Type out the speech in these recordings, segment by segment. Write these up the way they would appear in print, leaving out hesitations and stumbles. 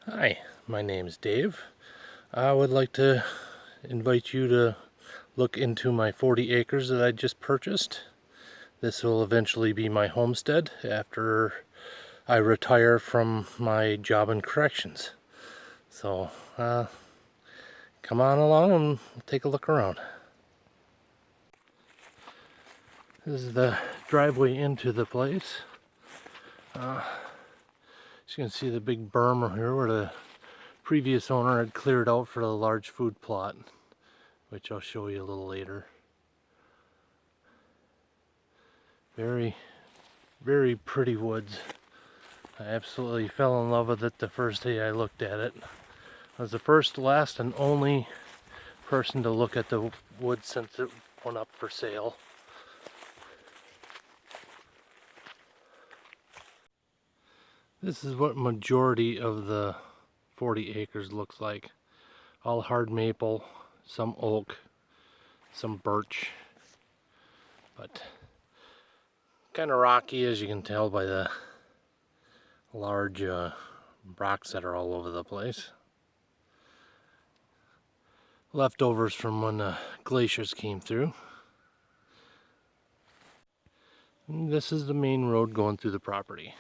Hi, my name's Dave. I would like to invite you to look into my 40 acres that I just purchased. This will eventually be my homestead after I retire from my job in corrections. So, come on along and take a look around. This is the driveway into the place. As you can see, the big berm here where the previous owner had cleared out for the large food plot, which I'll show you a little later. Very, very pretty woods. I absolutely fell in love with it the first day I looked at it. I was the first, last, and only person to look at the woods since it went up for sale. This is what majority of the 40 acres looks like. All hard maple, some oak, some birch, but kind of rocky, as you can tell by the large rocks that are all over the place. Leftovers from when the glaciers came through. And this is the main road going through the property.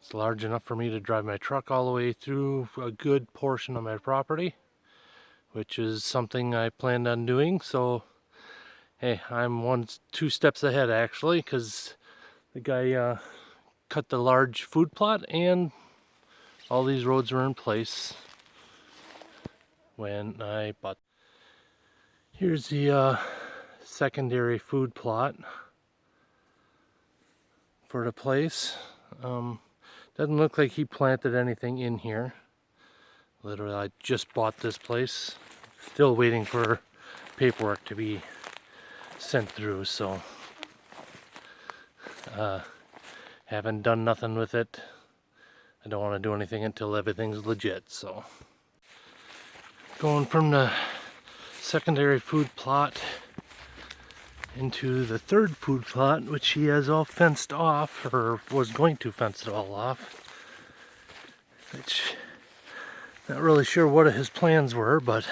It's large enough for me to drive my truck all the way through a good portion of my property, which is something I planned on doing. So, hey, I'm two steps ahead actually, because the guy cut the large food plot and all these roads were in place when I bought. Here's the secondary food plot for the place. Doesn't look like he planted anything in here. Literally, I just bought this place. Still waiting for paperwork to be sent through, so haven't done nothing with it. I don't want to do anything until everything's legit, so. Going from the secondary food plot into the third food plot, which he has all fenced off, or was going to fence it all off. Which, not really sure what his plans were, but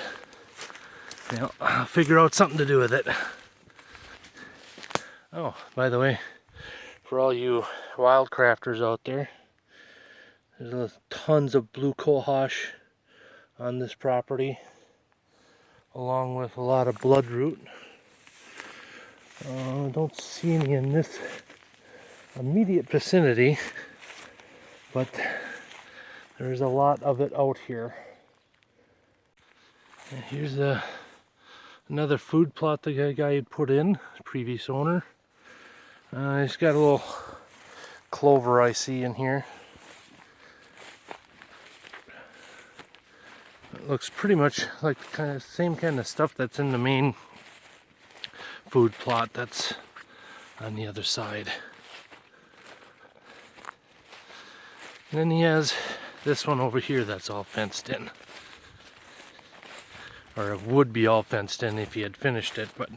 you know, I'll figure out something to do with it. Oh, by the way, for all you wildcrafters out there, there's tons of blue cohosh on this property, along with a lot of bloodroot. I don't see any in this immediate vicinity, but there's a lot of it out here. And here's another food plot the guy had put in, previous owner. He's got a little clover I see in here. It looks pretty much like the same kind of stuff that's in the main food plot that's on the other side. And then he has this one over here that's all fenced in. Or it would be all fenced in if he had finished it, but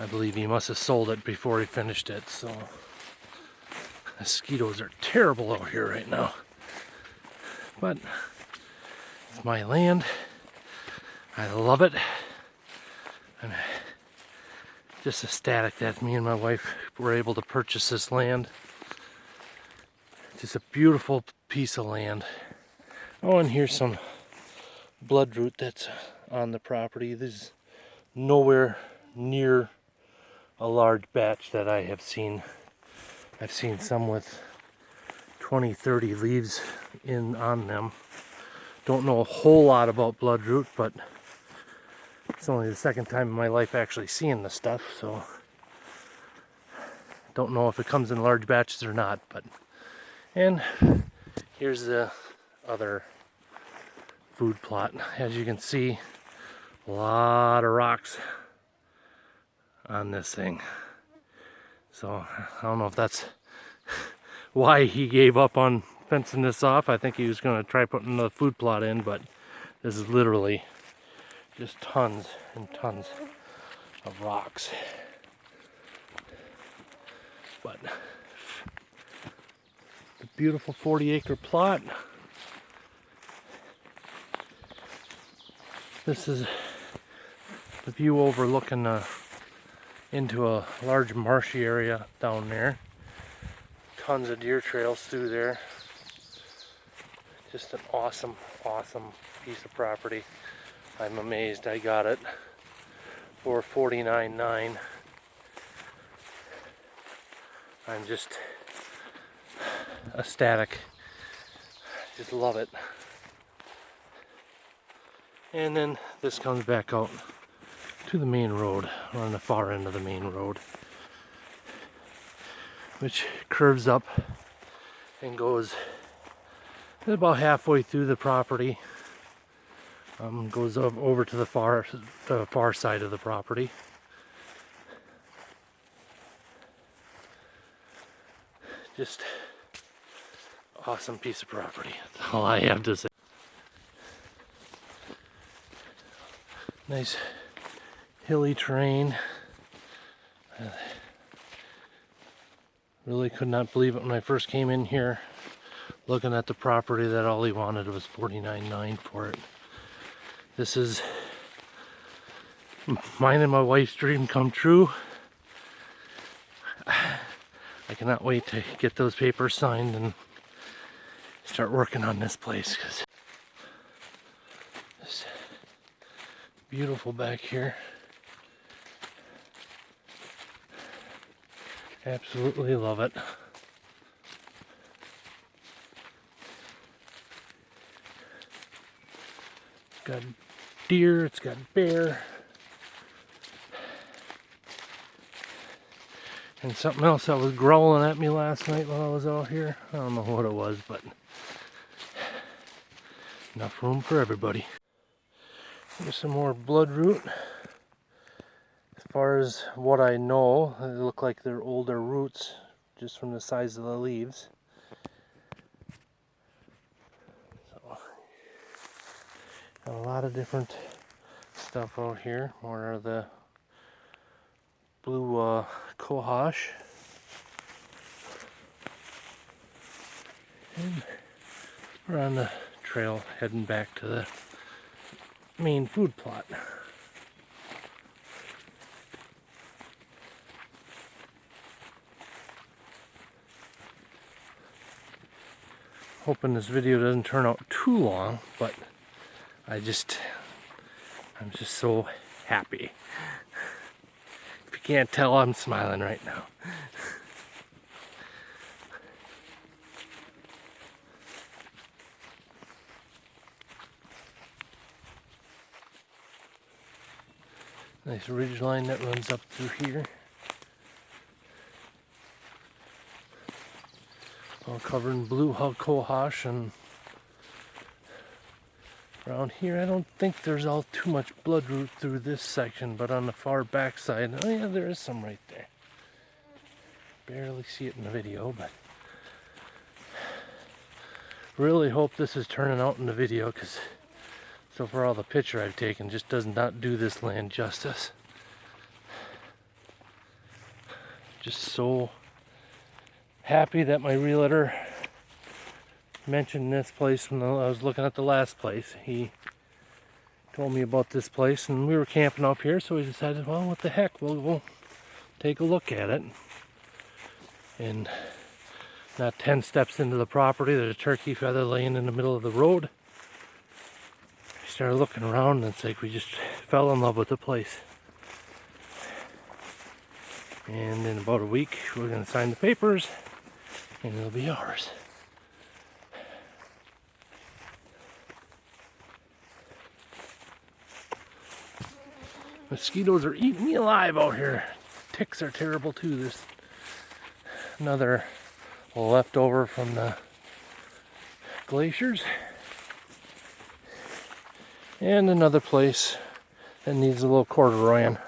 I believe he must have sold it before he finished it, so. Mosquitoes are terrible out here right now. But it's my land. I love it. I'm just ecstatic that me and my wife were able to purchase this land. Just a beautiful piece of land. Oh, and here's some bloodroot that's on the property. This is nowhere near a large batch that I have seen. I've seen some with 20, 30 leaves on them. Don't know a whole lot about bloodroot, but it's only the second time in my life actually seeing this stuff, so don't know if it comes in large batches or not. But and here's the other food plot. As you can see, a lot of rocks on this thing. So I don't know if that's why he gave up on fencing this off. I think he was going to try putting another food plot in, but this is literally just tons and tons of rocks. But the beautiful 40-acre plot. This is the view overlooking into a large marshy area down there. Tons of deer trails through there. Just an awesome, awesome piece of property. I'm amazed I got it for $49,900. I'm just ecstatic. Just love it. And then this comes back out to the main road, on the far end of the main road, which curves up and goes about halfway through the property. Goes over to the far side of the property. Just awesome piece of property. That's all I have to say. Nice hilly terrain. Really could not believe it when I first came in here, looking at the property, that all he wanted was $49,900 for it. This is mine and my wife's dream come true. I cannot wait to get those papers signed and start working on this place, because it's beautiful back here. Absolutely love it. It's got deer, it's got bear. And something else that was growling at me last night while I was out here. I don't know what it was, but enough room for everybody. Here's some more bloodroot. As far as what I know, they look like they're older roots just from the size of the leaves. So, got a lot of different stuff out here. More of the blue cohosh. And we're on the trail heading back to the main food plot. Hoping this video doesn't turn out too long, but I'm just so happy. If you can't tell, I'm smiling right now. Nice ridge line that runs up through here. All covered in blue cohosh, and around here I don't think there's all too much bloodroot through this section, but on the far back side, oh yeah, there is some right there. Barely see it in the video, but really hope this is turning out in the video, because so far all the picture I've taken just does not do this land justice. Just so happy that my realtor mentioned this place when I was looking at the last place. He told me about this place, and we were camping up here, so we decided, well, what the heck, we'll go take a look at it. And not 10 steps into the property, there's a turkey feather laying in the middle of the road. We started looking around, and it's like we just fell in love with the place. And in about a week, we're going to sign the papers, and it'll be ours. Mosquitoes are eating me alive out here. Ticks are terrible too. There's another leftover from the glaciers. And another place that needs a little corduroying.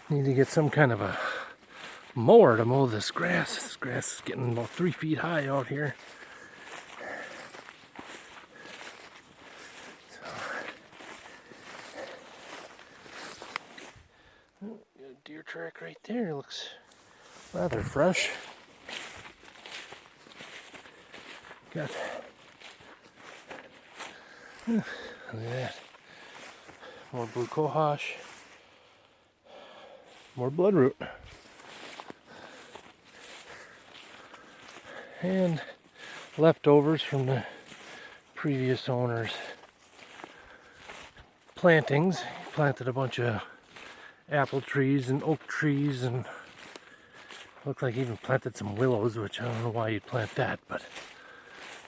Need to get some kind of a mower to mow this grass. This grass is getting about 3 feet high out here. So, got a deer track right there. Looks rather fresh. Got, look at that. More blue cohosh. More bloodroot. And leftovers from the previous owner's plantings. He planted a bunch of apple trees and oak trees, and looked like he even planted some willows, which I don't know why you'd plant that, but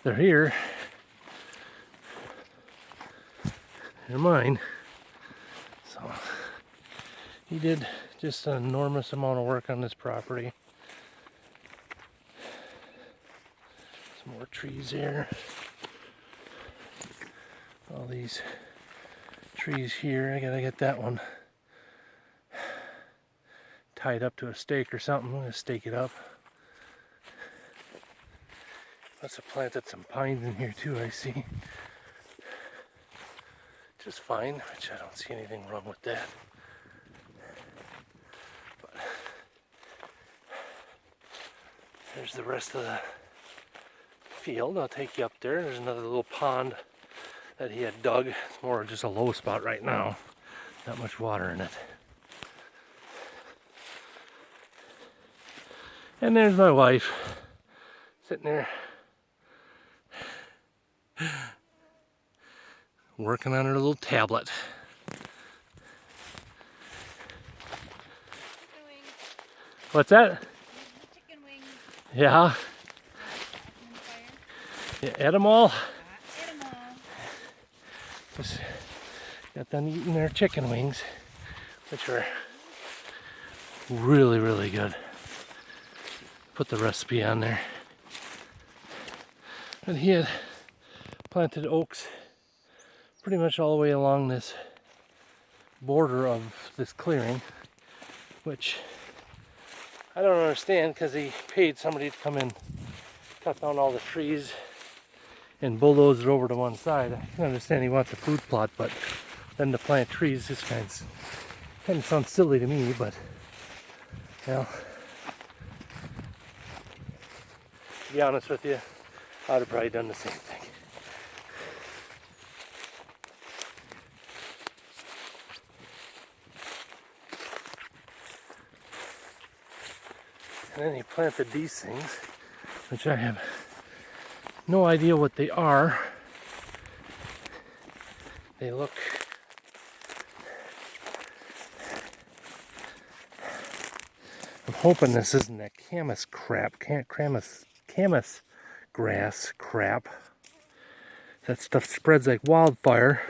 they're here. They're mine. So he did just an enormous amount of work on this property. Some more trees here. All these trees here. I gotta get that one tied up to a stake or something. I'm gonna stake it up. Must have planted some pines in here too, I see. Just fine, which I don't see anything wrong with that. But there's the rest of the field. I'll take you up there. There's another little pond that he had dug. It's more just a low spot right now. Not much water in it. And there's my wife sitting there working on her little tablet. What's that? Chicken wings. Yeah. You ate them all? Ate 'em all. Just got done eating their chicken wings, which are really, really good. Put the recipe on there. And he had planted oaks pretty much all the way along this border of this clearing, which I don't understand, because he paid somebody to come in, cut down all the trees and bulldoze it over to one side. I can understand he wants a food plot, but then to plant trees just kind of sounds silly to me. But well, to be honest with you, I'd have probably done the same thing. And then he planted these things, which I have no idea what they are. They look I'm hoping this isn't that camas crap, camas grass crap. That stuff spreads like wildfire.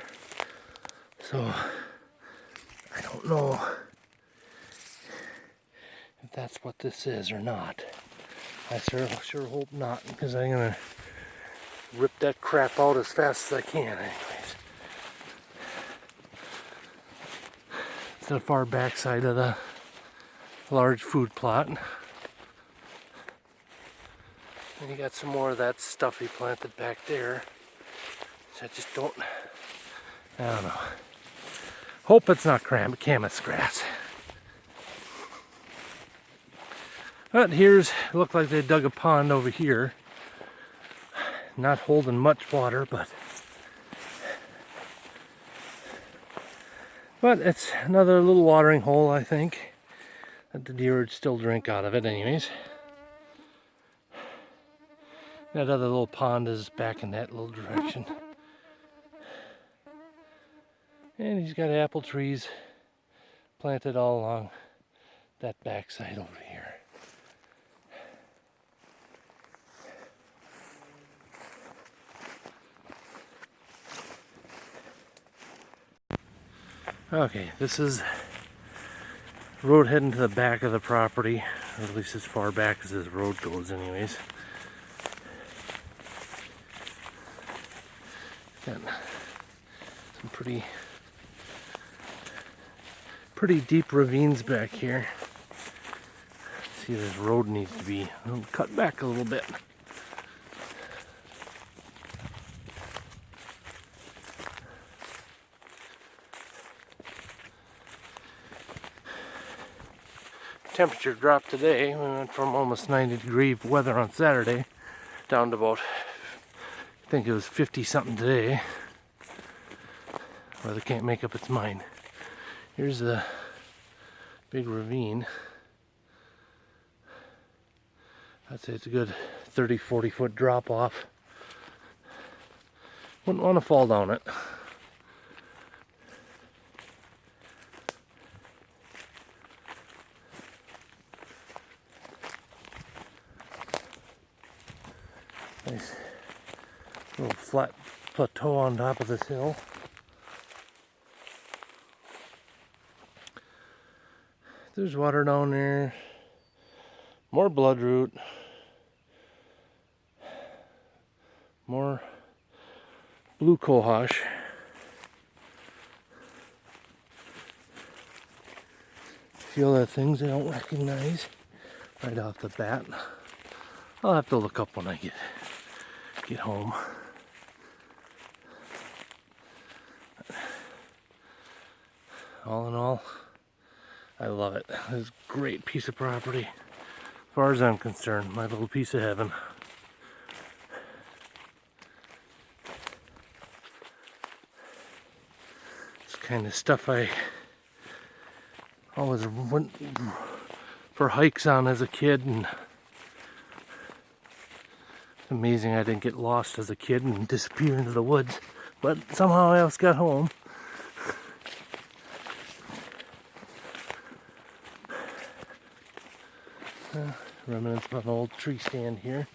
So I don't know if that's what this is or not. I sure hope not, because I'm gonna rip that crap out as fast as I can anyways. It's the far backside of the large food plot. And you got some more of that stuff he planted back there. So I just I don't know. Hope it's not camas grass. But it looked like they dug a pond over here. Not holding much water, but it's another little watering hole, I think, that the deer would still drink out of it anyways. That other little pond is back in that little direction. And he's got apple trees planted all along that backside over here. Okay, this is road heading to the back of the property, or at least as far back as this road goes anyways. Got some pretty deep ravines back here. See, this road needs to be cut back a little bit. Temperature dropped today. We went from almost 90-degree weather on Saturday down to about, I think it was 50 something today. Weather can't make up its mind. Here's the big ravine. I'd say it's a good 30-40 foot drop off. Wouldn't want to fall down it. Nice little flat plateau on top of this hill. There's water down there. More bloodroot. More blue cohosh. Feel the things I don't recognize right off the bat. I'll have to look up when I get home. All in all, I love it. It's a great piece of property. As far as I'm concerned, my little piece of heaven. It's kind of stuff I always went for hikes on as a kid, and it's amazing I didn't get lost as a kid and disappear into the woods, but somehow I else got home. Remnants of an old tree stand here.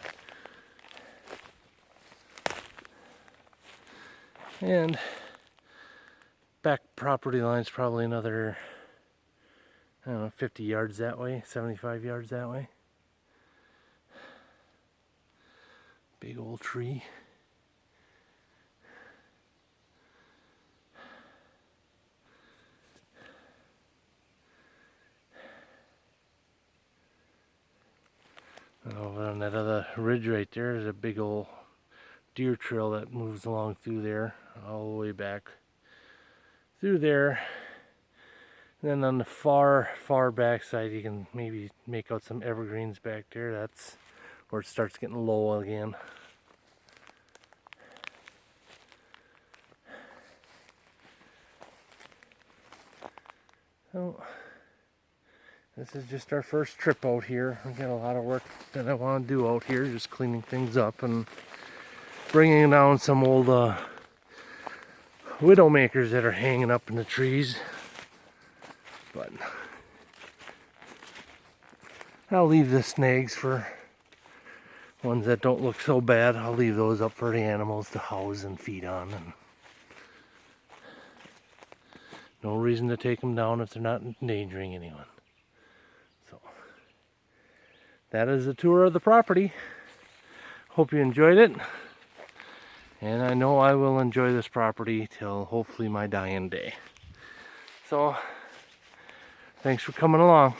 And back property line's probably another, I don't know, 50 yards that way, 75 yards that way. Big old tree. And over on that other ridge right there is a big old deer trail that moves along through there, all the way back through there. And then on the far back side, you can maybe make out some evergreens back there. That's where it starts getting low again. So this is just our first trip out here. We've got a lot of work that I want to do out here, just cleaning things up and bringing down some old widowmakers that are hanging up in the trees. But I'll leave the snags for ones that don't look so bad. I'll leave those up for the animals to house and feed on. And no reason to take them down if they're not endangering anyone. So that is the tour of the property. Hope you enjoyed it. And I know I will enjoy this property till hopefully my dying day. So thanks for coming along.